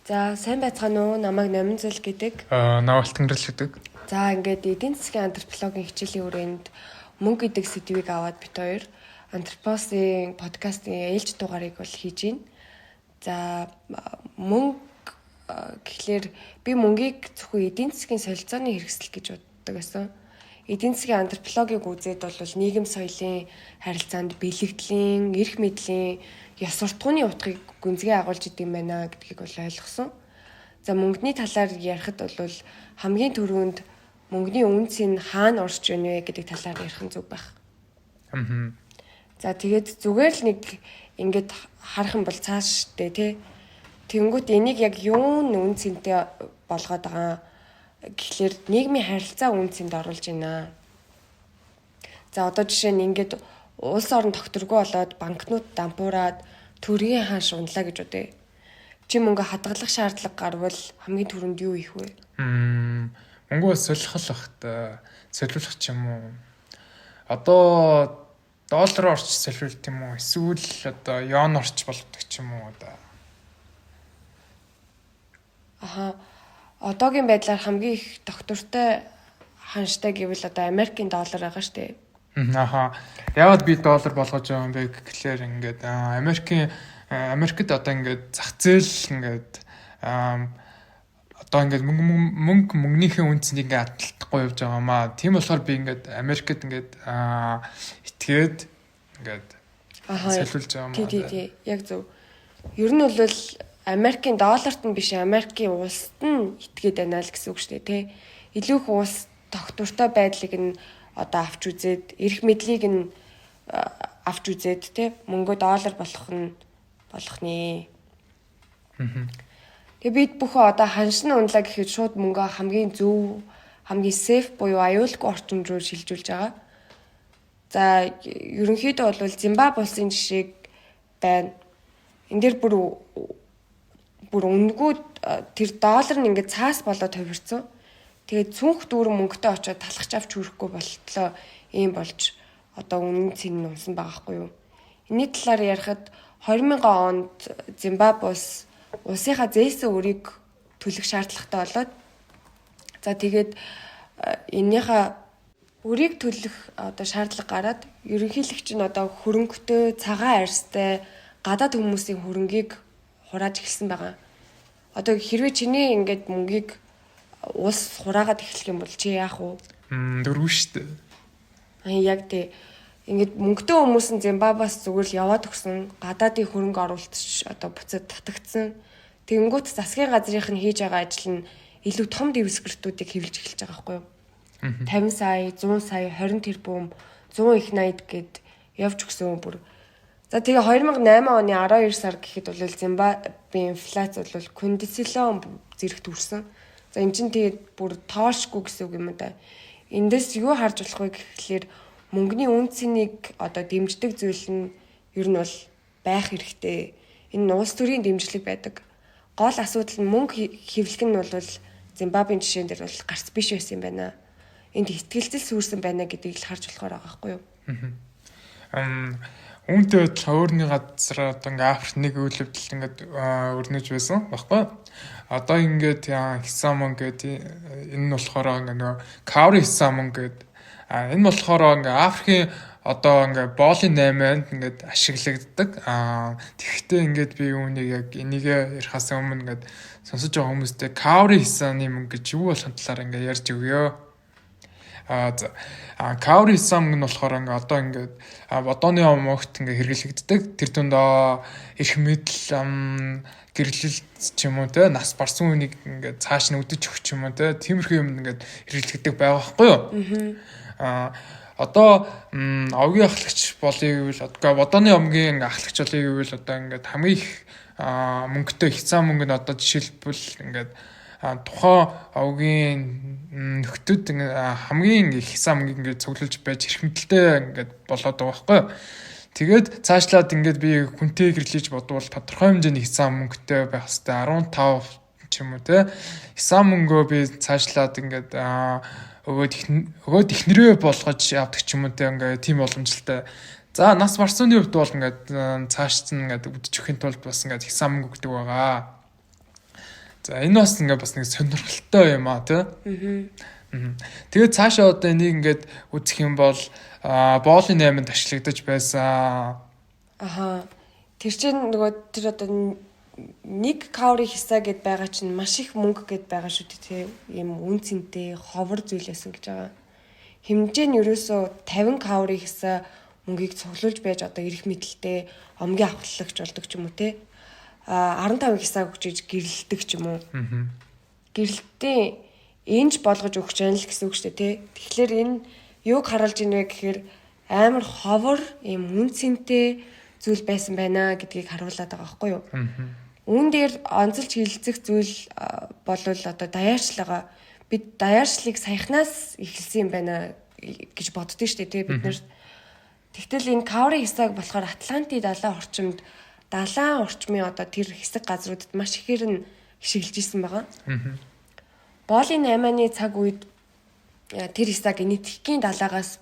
За сайн байцгаана уу? Намайг Номинзэл гэдэг. Навалт Тэнгэрлэл гэдэг. За ингээд эдийн засгийн антропологийн хичээлийн хүрээнд мөнгө гэдэг сэдвийг аваад бит хоёр антропосын подкастын ээлж дугаарыг бол хийж байна. За мөнгө гэхлээр би мөнгийг зөвхөн эдийн засгийн солилцооны хэрэгсэл гэж боддог гэсэн. Эдийн засгийн антропологийг үзээд бол нийгэм соёлын харилцаанд бэлэгдлийн, эрх мэдлийн, ёс суртахууны утгыг гүнзгий агуулж идэм байна гэдгийг бол ойлгосон. За мөнгөний талаар ярихад бол хамгийн түрүүнд мөнгөний үнц нь хаана орж ийнэ гэдэг талаар ярих нь зөв байх. За тэгээд зүгээр л нэг ингээд харах юм бол цааш штэ тий. Тэнгүүт энийг яг юун үнцэнтэй болгоод байгаа гэхлээр нийгмийн харилцаа үнцэнд оруулж байна. За одоо жишээ нь ингээд улс орон тогтворгүй болоод банкнууд дампуураад төргийн хааш унлаа гэж үдээ. Чи мөнгө хадгалах шаардлага гарвал хамгийн түрүүнд юу хийх вэ? Мөнгөө солиулах ч юм уу. Одоо доллар орч солиулт юм уу? Эсвэл одоо йон орч болгодог ч юм уу одоо. Одоогийн байдлаар хамгийн их тогтвортой ханштай гэвэл одоо Америкийн доллар байгаа штэ. Яагаад би доллар болгож байгаа юм бэ гэхлээр ингээд Америкт одоо ингээд зах зээл ингээд одоо ингээд мөнгөнийхээ үнцнийг ингээд аталтахгүй явж байгаа маа. Тийм болохоор би ингээд Америкт ингээд итгээд ингээд солиулж байгаа маа. Тий. Яг зөв. Ер нь бол Америкийн долларт нь биш Америкийн улсад нь итгээд байна л гэсэн үг шүү дээ, тий. Илүү их улс тогтвортой байдлыг нь одоо авч үзээд, эрх мэдлийг нь авч үзээд, тий. Мөнгөө доллар болгохны. Тэгээ бид бүхэн одоо ханшин унлаа гэхэд шууд мөнгөө хамгийн зөв, хамгийн сейф буюу аюулгүй орчинд руу шилжүүлж байгаа. За ерөнхийдөө бол Зимбабwe улсын жишээг байна. Энд дээр бүр үнэгүй тэр доллар нь ингээд цаас болоод хувирсан. Тэгээд цүнх дүүрэн мөнгөтэй очиод талхаж авч хүрэхгүй болтлоо ийм болж одоо үнэн цэн нь унсан байгаа хгүй юу. Энийн талаар ярихад 2000 онд Зимбабwe улсынхаа зээсэн өрийг төлөх шаардлагатай болоод за тэгээд энийхээ өрийг төлөх одоо шаардлага гараад ерөнхийлөгч нь одоо хөрөнгөтэй, цагаан арьстай гадаад хүмүүсийн хөрөнгийг хурааж эхэлсэн байгаа. Одоо хэрвээ чиний ингээд мөнгийг улс хураагаад эхлэх юм бол чи яах вэ? Дөрвөн шүү дээ. Яг тий. Ингээд мөнгөтэй хүмүүс нь Зимбабвеас зүгээр л яваад өгсөн. Гадаадын хөрөнгө оруулалтч одоо буцаад татагдсан. Тэнгүүт засгийн газрынх нь хийж байгаа ажил нь илүү том дэвсгэртүүдийг хэвлэж эхэлж байгаа байхгүй юу? 50 сая, 100 сая, 20 тэрбум, 100 их найд гэд явж өгсөн бүр. За тэгээ 2008 оны 12 сар гэхэд бол Зимбабвеийн инфляц бол кондицилон зэрэгт хүрсэн. За эн чинь тэгээд бүр тоошгүй гэсэн үг юм да. Эндээс юу харж болох вэ гэхлээр мөнгөний үнцнийг одоо дэмждэг зүйл нь ер нь бол байх хэрэгтэй. Энэ улс төрийн дэмжлэг байдаг. Гол асуудал нь мөнгө хэвлэх нь бол Зимбабвеийн жишээн дээр бол гарц биш байсан юм байна. Энд ихтгэлцэл сүрсэн байна гэдгийг л харж болохоор байгаа байхгүй юу? Үүнтэй адилхан өөрний газар одоо ингээ Африк нэг үйл явдал ингээд өрнөж байсан баггүй. Одоо ингээд хисамон гэдэг энэ нь болохоор ингээ нөгөө Каври хисамон гэдэг энэ болохоор ингээ Африкийн одоо ингээ боолын 8-нд ингээд ашиглагддаг. Тэгэхдээ ингээд би үүнийг яг энийг ярихаас өмнө ингээд сонсож байгаа хүмүүстэй Каври хисаны мөнгө гэж юу болох талаар ингээ ярьж өгөө. Каври хисам нь болохоор ингээ одоо ингээд одооны момогт ингээ хэрэглэгддэг. Тэр дунд эрх мэдэл гэрлэлт ч юм уу те нас барсан үнийг ингээ цааш нь өдөж өгч юм уу те тиймэрхүү юм ингээ хэрэглэгддэг байгаа байхгүй юу? Одоо овгийн ахлагч болъё гэвэл одооны омгийн ахлагч болъё гэвэл одоо ингээд хамгийн их мөнгөтэй хисам мөнгө нь одоо жишээлбэл ингээд тухайн овгийн нөхдөд хамгийн их хисам мөнгө ингээд цуглуулж байж эрх мэдэлтэй ингээд болоод байгаа байхгүй. Тэгээд цаашлаад ингээд би хүнтэй гэрлэж бодвол тодорхой хэмжээний хисам мөнгөтэй байх хэвээр 15 ч юм уу те хисам мөнгөө би цаашлаад ингээд өгөөд ихнэрээ болгож явдаг ч юм уу те ингээд тийм боломжтой. За нас барсууны хувьд бол ингээд цааш нь ингээд үдчих өхийн тулд бас ингээд хисам мөнгө өгдөг байгаа. За энэ бас ингээд бас нэг сонирхолтой юм аа тий. Тэгээд цаашаа одоо энийг ингээд үзэх юм бол боолын 8-нд ашиглагдаж байсан. Тэр чинь нөгөө тэр одоо нэг каури хисаа гэд байгаа чинь маш их мөнгө гэд байгаа шүү дээ тий. Ийм үн цэнтэй ховор зүйлээсэн гэж байгаа. Хэмжээ нь ерөөсөө 50 каури хисаа мөнгийг цуглуулж байж одоо эрх мэдэлтэй омгийн авахлагч болдог ч юм уу тий. 15 хисааг өгчиж гэрэлдэг ч юм уу. Гэрэлтийн энж болгож өгч яана л гэсэн үг шүү дээ тий. Тэгэхээр энэ юуг харуулж ийнэ гэхээр амар ховор ийм үн цэнтэй зүйл байсан байна гэдгийг харуулдаг байгаа байхгүй юу? Үүн дээр онцолж хилцэх зүйл болвол одоо даяарчлага бид даяарчлыг саяхнаас эхэлсэн юм байна гэж боддөө шүү дээ тий бид нар. Тэгтэл энэ каури хисааг болохоор Атлантын далайн орчимд далайн орчмын одоо тэр хэсэг газруудад маш ихээр нь хишгэлж исэн байгаа. Боолын 8-ны цаг үед тэр хисааг Энэтхэгийн далаагаас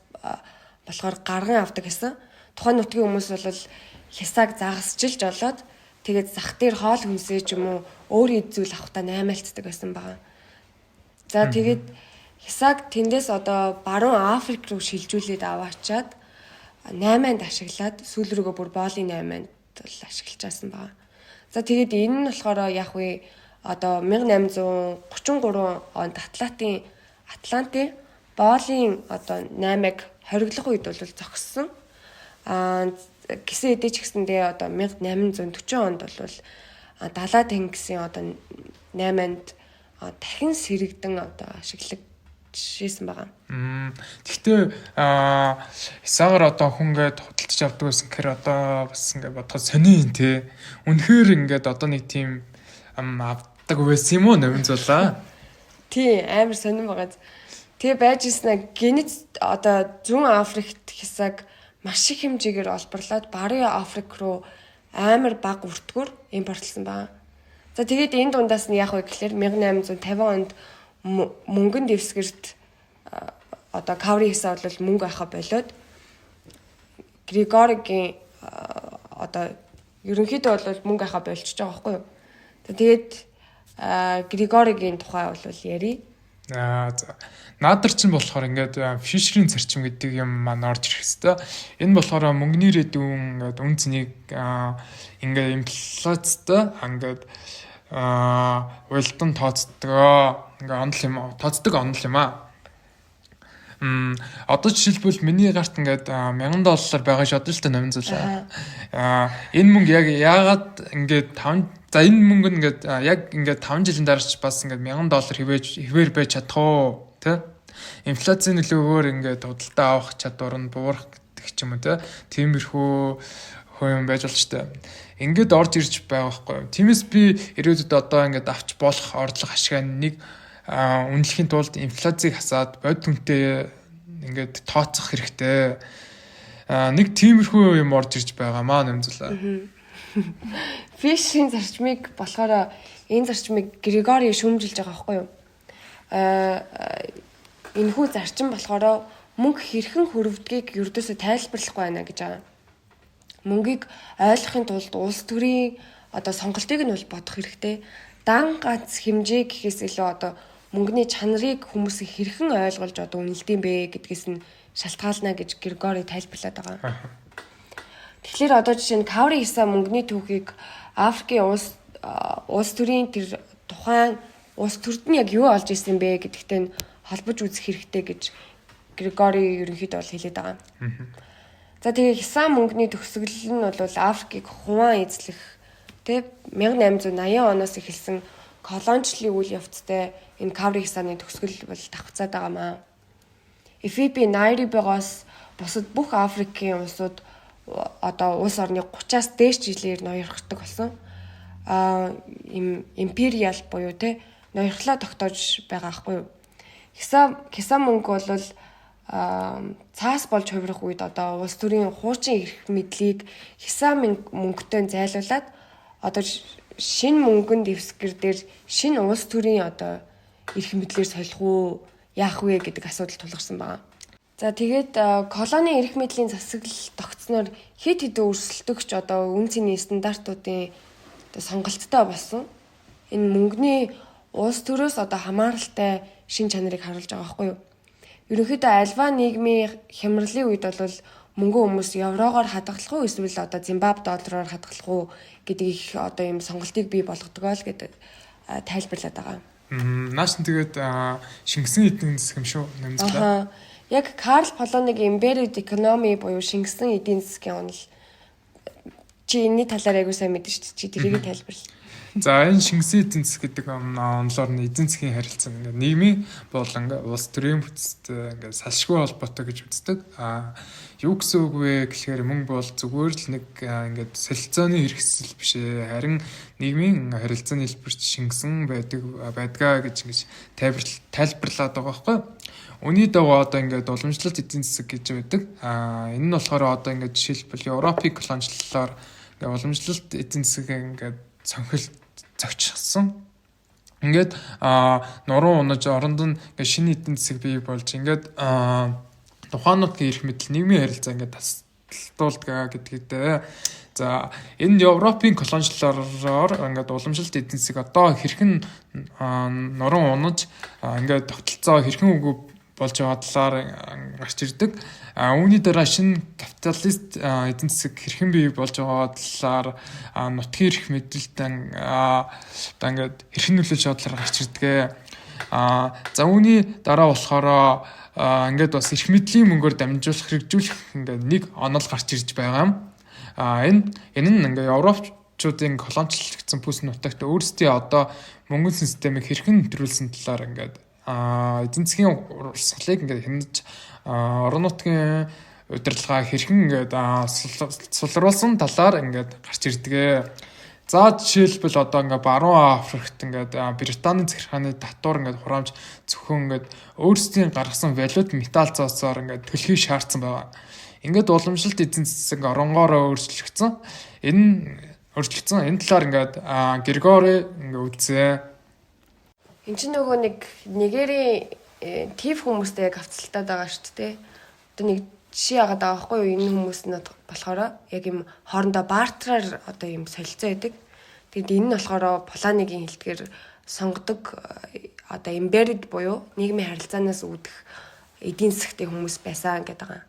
болохоор гарган авдаг гэсэн. Тухайн нутгийн хүмүүс бол хисааг загасжилж олоод тэгээд зах дээр хоол хүнсээ ч юм уу өөр зүйл авахтаа наймаалцдаг байсан байгаа. За тэгээд хисааг тэндээс одоо баруун Африк руу шилжүүлээд аваачаад 8-нд ашиглаад сүүл рүүгээ бүр боолын 8-нд бол ашиглаж байсан байгаа. За тэгээд энэ нь болохоор яг үе одоо 1833 онд Атлантын боолын одоо 8-ыг хориглох үед бол зогссон. Гэсэн хэдий ч гэсэндээ одоо 1840 онд бол далаа тэнгисийн одоо 8-нд дахин сэрэгдэн одоо ашиглагдчихсэн байгаа. Гэхдээ хисаагаар одоо хүн ингээд худалдаж авдаг гэсэн гэхээр одоо бас ингээд бодоход сони тий. Үнэхээр ингээд одоо нэг тийм авдаг байсан юм уу Новинзуулаа? Тий, амар сонирн байгаа. Тэгээ байж ирсэн генет одоо зүүн Африкт хисааг маш их хэмжээгээр олборлоод Баруун Африк руу амар бага өртгөр импортлсон байна. За тэгээд энэ дундаас нь яг вэ гэхээр 1850 онд мөнгөн дэвсгэрт одоо каври хисаа бол мөнгө авах болоод Григоригийн одоо ерөнхийдөө бол мөнгө авах болчихж байгаа байхгүй юу. Тэгээд Григоригийн тухай бол ярий. За наадар чинь болохоор ингээд фишерийн зарчим гэдэг юм маань орж ирэх хэвээр. Энэ болохоор мөнгөний дэдүүн ингээд үн цэнийг ингээд инфляцтай ингээд уйлдан тооцдог. Ингээд онол юм тооцдог онол юм аа. Одоо жишээлбэл миний гарт ингээд $1000 байгаа шүү дээ Новинзуулаа. Энэ мөнгө яг яагаад ингээд 5 за энэ мөнгө нь ингээд яг ингээд 5 жилийн дараач бас ингээд $1000 хэвээр байж чадах уу тий? Инфляцийн нөлөөгөөр ингээд худалдаа авах чадвар нь буурах гэдэг ч юм уу тий? Тиймэрхүү юм байж болж тээ. Ингээд орж ирж байгаа байхгүй юу? Тиймээс би ирээдүйд одоо ингээд авч болох орлого ашиг нэг үнэлэхийн тулд инфляцийг хасаад бод түнтэй ингээд тооцох хэрэгтэй. Нэг тиймэрхүү юм орж ирж байгаа маа Новинзуулаа. Фишийн зарчмыг болохоор энэ зарчмыг Григори шүүмжилж байгаа байхгүй юу? Энэхүү зарчим болохоор мөнгө хэрхэн хөрөвдгийг ердөөсөө тайлбарлахгүй байна гэж байгаа. Мөнгийг ойлгохын тулд улс төрийн одоо сонголтыг нь бол бодох хэрэгтэй. Дан ганц хэмжээ гэхээс илүү одоо мөнгөний чанарыг хүмүүс хэрхэн ойлгуулж одоо үнэлдэм бэ гэдгээс нь шалтгаална гэж Григори тайлбарлаад байгаа. Тэгэхээр одоо жишээ нь каври хисаа мөнгөний түүхийг Африкийн улс төрийн тэр тухайн улс төрд нь яг юу олж ирсэн бэ гэдэгтэй нь холбож үзэх хэрэгтэй гэж Григори ерөнхийдөө бол хэлээд байгаа. За тэгээ хисаа мөнгөний төгсгөл нь бол Африкийг хуваан эзлэх тэг 1880 оноос эхэлсэн колоничлын үйл явцтай энэ каври хисааны төгсгөл бол давхцаад байгаа маа. Эфиопи, Найробигоос бусад бүх Африкийн улсууд одоо улс орны 30-аас дээш жилээр ноёрхдог болсон. Империал буюу те ноёрхлоо тогтоож байгаа байхгүй юу? Хисаа мөнгө бол цаас болж хувирах үед одоо улс төрийн хуучин эрх мэдлийг хисаа мөнгөтэй зайлуулад одоо шинэ мөнгөн дэвсгэр дээр шинэ улс төрийн одоо эрх мэдлээр солих уу яах вэ гэдэг асуудал тулгарсан байна. За тэгээд колони эрх мэдлийн засаглал тогтсноор хэд хэдэн өрсөлдөгч одоо үн цэний стандартуудын сонголттой болсон. энэ мөнгөний улс төрөөс одоо хамааралтай шин чанарыг харуулж байгаа байхгүй юу? Ерөнхийдөө альва нийгмийн хямралын үед бол мөнгө хүмүүс еврогоор хадгалах уу эсвэл одоо Зимбабwe доллараар хадгалах уу гэдэг их одоо ийм сонголтыг бий болгодог л гэдэг тайлбарлаад байгаа. Нааш тэгээд шингэсэн эдийн засаг юм шүү нэмэлт. Яг Карл Полоныg Embedded Economy буюу шингэсэн эдийн засгийн онол чи энэний талаар аягүй сайн мэдэн шүү дээ. Чи тэрийг тайлбарлаа. За энэ шингэсэн эдийн засаг гэдэг онолоор нь эдийн засгийн харилцаа ингээд нийгмийн болон улс төрийн бүтцтэй ингээд салшгүй холбоотой гэж үздэг. Юу гэсэн үг вэ гэхээр мөнгө бол зүгээр л нэг ингээд солилцооны хэрэгсэл биш ээ. Харин нийгмийн харилцааны хэлбэрт шингэсэн байдгаа гэж ингэж тайлбарлаад байгаа байхгүй. Үүний дагуу одоо ингээд уламжлалт эдийн засаг гэж байдаг. Энэ нь болохоор одоо ингээд жишээлбэл Европын колоничлолоор ингээд уламжлалт эдийн засаг ингээд цонхилт зохицсон. Ингээд нуруу унаж оронд нь ингээд шинэ эдийн засаг бий болж ингээд тухайн нутгийн эрх мэдэл нийгмийн харилцаа ингээд тасдуулдаг гэдэгтэй. За энэ Европын колоничлолоор ингээд уламжлалт эдийн засаг одоо хэрхэн нуруу унаж ингээд тогтолцоо хэрхэн үгүй болж байгаа талаар гарч ирдэг. Үүний дараа шинэ капиталист эдийн засаг хэрхэн бий болж байгаа талаар нутгийн эрх мэдэлтэн одоо ингээд хэрхэн нөлөөлж байгаа талаар гарч ирдэг. За үүний дараа болохоор ингээд бас эрх мэдлийн мөнгөөр дамжуулах хэрэгжүүлэх ингээд нэг онол гарч ирж байгаа юм. Энэ нь ингээд Европчуудын колоничлогдсон бүс нутагт өөрсдийн одоо мөнгөн системийг хэрхэн нэвтрүүлсэн талаар ингээд эдийн засгийн урсгалыг ингээд хянаж орон нутгийн удирдлага хэрхэн ингээд сулруулсан талаар ингээд гарч ирдэг. За жишээлбэл одоо ингээд баруун Африкт ингээд Британий захиргааны татвар ингээд хураамж зөвхөн ингээд өөрсдийн гаргасан валют металл цоосоор ингээд төлөхийг шаардсан байгаа. Ингээд уламжлалт эдийн засаг оронгоороо өөрчлөгдсөн. Энэ талаар ингээд Григори ингээд үзээ. Энд чинь нөгөө нэгэрийн тип хүмүүстэй яг хавцалтаад байгаа шүү дээ. Одоо нэг жишээ яагаад байгаа байхгүй юу? Энэ хүмүүс нь болохоор яг юм хоорондоо бартераар одоо юм солилцоо байдаг. Тэгэд энэ нь болохоор Полоныгийн хэлдгээр сонгодог одоо embedded буюу нийгмийн харилцаанаас үүдэх эдийн засгийн хүмүүс байсан гэдэг байгаа.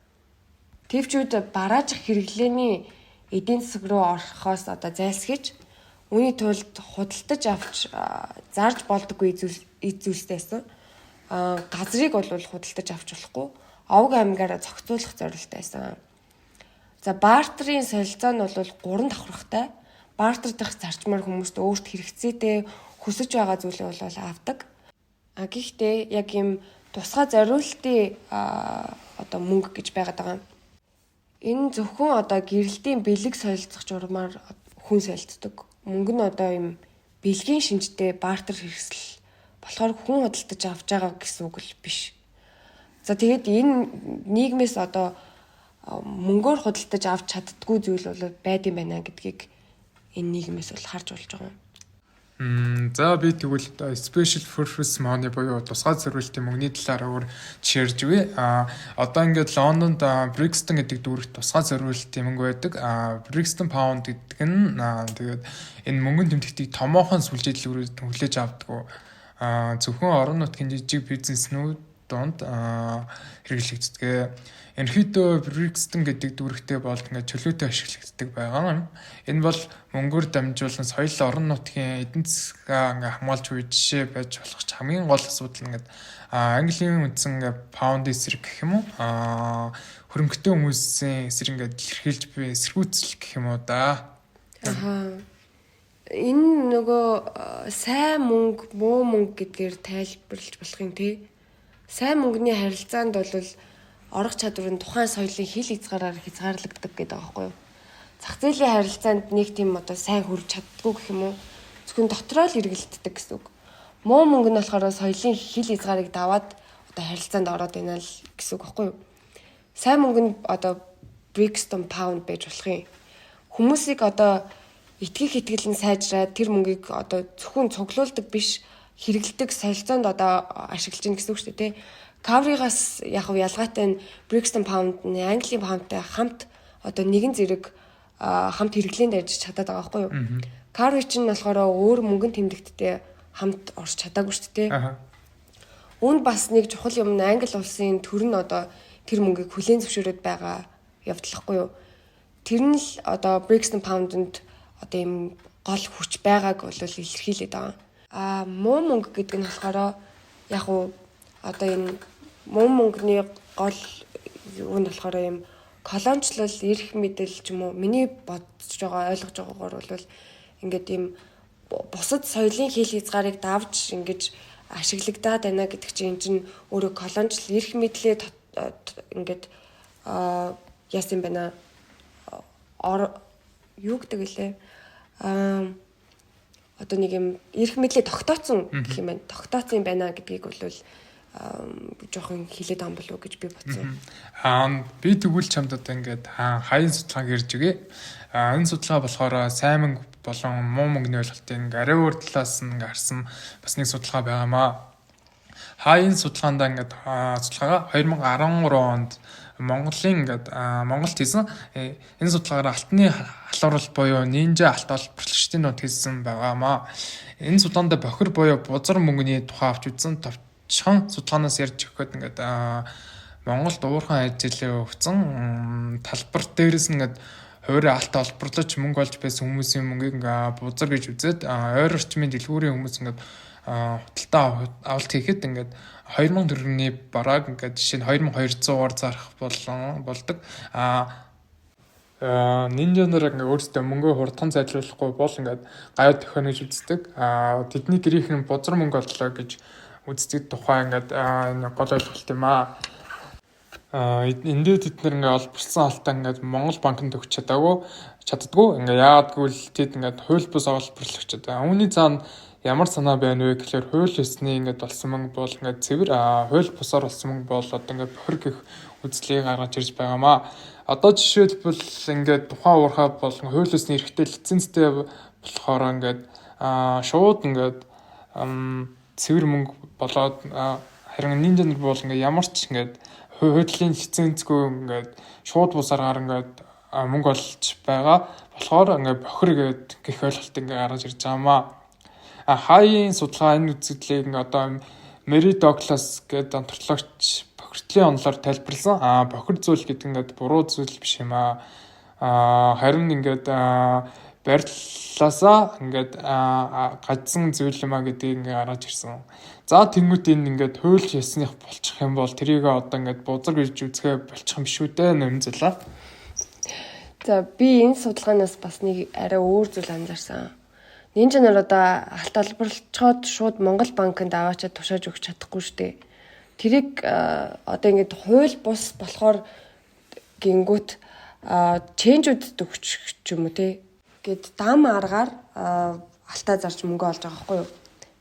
Төвчүүд барааж хэрэглээний эдийн засаг руу орохоос одоо зайлсхийж үүний тулд худалдаж авч зарж болдоггүй зүйлстэйсэн. Газрыг бол худалдаж авч болохгүй. Овг аймгаараа зохицуулах зорилттой байсан. За бартерын солилцоо нь бол 3 давхрахтай. Бартер дахь зарчмаар хүмүүст өөрт хэрэгцээтэй хүсэж байгаа зүйлээ бол авдаг. Гэхдээ яг юм тусгай зориултын одоо мөнгө гэж байгаад байгаа. Энэ зөвхөн одоо гэрэлтийн бэлэг солилцох журмаар хүн солилцдог. Мөнгө нь одоо юм бэлгийн шинжтэй бартер хэрэгсэл болохоор хүн худалдаж авч байгаа гэсэн үг л биш. За тэгээд энэ нийгмээс одоо мөнгөөр худалдаж авч чаддгүй зүйл бол байд юм байна гэдгийг энэ нийгмээс бол харж болж байгаа юм. За би тэгвэл special purpose money буюу тусгай зориултын мөнгөний талаар өөр жишээрж өгье. Одоо ингээд Лондонд Brixton гэдэг дүүрэгт тусгай зориултын мөнгө байдаг. Brixton pound гэдэг нь тэгээд энэ мөнгөний тэмдэгтийг томоохон сүлжээдлүүрээр хүлээж авдаг. Зөвхөн орон нутгийн жижиг бизнеснүүд донд хэрэглэгддэг. Ерөнхийдөө Brixton гэдэг дүүрэгтэй бол ингээд чөлөөтэй ашиглагддаг байгаа юм. Энэ бол мөнгөөр дамжуулан соёл орон нутгийн эдийн засгаа ингээд хамгаалж буй жишээ байж болох ч хамгийн гол асуудал ингээд Английн үндсэн ингээд паунд эсрэг гэх юм уу? Хөрөнгөтэй хүмүүсийн эсрэг ингээд илэрхийлж буй эсэргүүцэл гэх юм уу да. Энэ нөгөө сайн мөнгө, муу мөнгө гэдгээр тайлбарлаж болох юм тий. Сайн мөнгөний харилцаанд бол орох чадвар нь тухайн соёлын хил хязгаараар хязгаарлагддаг гэдэг байгаа байхгүй юу? Зах зээлийн харилцаанд нэг тийм одоо сайн хүрч чаддгүй гэх юм уу? Зөвхөн дотроо л эргэлддэг гэсэн үг. Муу мөнгө нь болохоор соёлын хил хязгаарыг даваад одоо харилцаанд ороод байна л гэсэн үг байхгүй юу? Сайн мөнгө нь одоо Brixton pound байж болох юм. Хүмүүсийг одоо итгэх итгэл нь сайжраад тэр мөнгийг одоо зөвхөн цуглуулдаг биш хэрэгэлдэг солилцоонд одоо ашиглаж гин гэсэн үг шүү дээ тий. Кавригаас яг ялгаатай нь Brixton pound нь Английн poundтай хамт одоо нэгэн зэрэг хамт хэрэглээнд ажиллаж чадаад байгаа байхгүй юу? Carry чинь болохоор өөр мөнгөнд тэмдэгттэй хамт орж чадаагүй шүү дээ. Үүнд бас нэг чухал юм Англи улсын төр нь одоо тэр мөнгийг хүлээн зөвшөөрөд байгаа явдлахгүй юу? Тэр нь л одоо Brixton Pound-д одоо ийм гол хүч байгааг бол илэрхийлээд байгаа. Муу мөнгө гэдэг нь болохоор яг уу одоо энэ муу мөнгөний гол юу нь болохоор ийм колоничлол эрх мэдэл ч юм уу миний бодож байгаа ойлгож байгаагаар бол ингээд ийм бусад соёлын хэл хязгаарыг давж ингэж ашиглагдаад байна гэдэг чинь өөрөө колоничлол эрх мэдлээ ингээд яасан байна юу гэдэг лээ одоо нэг юм эрх мэдлээ тогтооцсон гэх юм байна. Тогтооцсон юм байна гэдгийг бол жоохон хилээд ам болов уу гэж би бодсон. Би тэгвэл чамд одоо ингээд хаян судалгааг ирж өгье. Энэ судалгаа болохоор сайн мөнгө болон муу мөнгөний ойлголтын арай өөр талаас нь гарсан бас нэг судалгаа байгаамаа. Хаян судалгаанд ингээд судалгаагаа 2013 онд Монголын ингээд Монголд хийсэн энэ судалгаараа алтны халуурал буюу нинжа алт олборлогчдын нот хийсэн байгаамаа. Энэ судалгаанд бохир буюу бузар мөнгөний тухай авч үзсэн товчхон судалгаанаас ярьж өгөхөд ингээд Монголд уурхан ажилаа өгсөн талбар дээрээс нь ингээд хуваарь алт олборлож мөнгө олж байсан хүмүүсийн мөнгийг ингээд бузар гэж үзээд ойр орчмын дэлгүүрийн хүмүүс ингээд худалдаа авалт хийхэд ингээд 2000 төгрөгийн бараг ингээд жишээ нь 2200-аар зарах болдог. Нинжанаар ингээд өөрсдөө мөнгөө хурдхан зайлуулахгүй бол ингээд гайд төхөн гэж үздэг. Тэдний гэрийнх нь бузар мөнгө оллоо гэж үздэг тухай ингээд гол ойлголт юм аа. Эндээ тэд нэр ингээд олборсон алтаа ингээд Монгол банкнд өгч чаддаггүй. Ингээд яагаад гэвэл тэд ингээд хууль бус олборлогчд. Үүний цаана ямар санаа байна вэ гэхээр хууль ёсны ингээд болсон мөнгө бол ингээд цэвэр хууль бусаар болсон мөнгө бол одоо ингээд бохир гэх үзлийг гаргаж ирж байгаамаа. Одоо жишээлбэл ингээд тухайн уурхай бол хууль ёсны эрхтэй лицензтэй болохоор ингээд шууд ингээд цэвэр мөнгө болоод харин нинжанер бол ингээд ямар ч ингээд хуулийн лицензгүй ингээд шууд бусаар ингээд мөнгө олж байгаа болохоор ингээд бохир гэх ойлголт ингээд гаргаж ирж байгаамаа. Хаян судалгаа энэ үзэгдлийг одоо Мэри Доглас гэдэг онтологч бохирдлын онолоор тайлбарласан. Бохир зүйл гэдэг ингээд буруу зүйл биш юм аа. Харин ингээд барьлаасаа ингээд гажсан зүйл юм аа гэдгийг ингээд гаргаж ирсэн. За тэнгуут энэ ингээд хууль ёсных болчих юм бол тэрийг одоо ингээд бузар гэж үзэхэ болчих юм шүү дээ нэмзэлээ. За би энэ судалгаанаас бас нэг арай өөр зүйл анзаарсан. Нинжанер одоо алт олборлцоход шууд Монгол банкнд аваачаад тушааж өгч чадахгүй шүү дээ. Тэрийг одоо ингээд хууль бус болохоор гингүүт ченжүүдэд өгч юм уу те. Гэт дам аргаар алтаа зарж мөнгө олж байгаа байхгүй юу.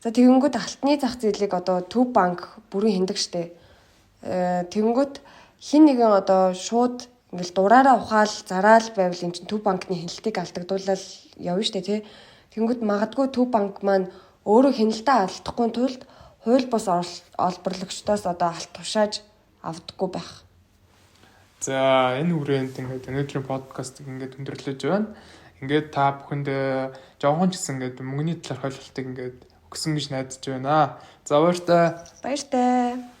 За тэгэнгүүт алтны зах зээлийг одоо Төв банк бүрийн хиндэг штэ. Тэгэнгүүт хин нэгэн одоо шууд ингээл дураараа ухаал зараал байвал эн чинь Төв банкны хяналтыг алдагдуулаад явна штэ те. Тэнгүүд магадгүй Төв банк маань өөрөө хяналтаа алдахгүй тулд хууль бус олборлогчдоос одоо алт тушааж авдаггүй байх. За энэ хүрээнд ингээд өнөөдрийн подкастыг ингээд өндөрлөж байна. Ингээд та бүхэнд жоохон ч гэсэн ингээд мөнгөний талаарх ойлголтыг ингээд өгсөн гэж найдаж байна. За баяртай. Баяртай.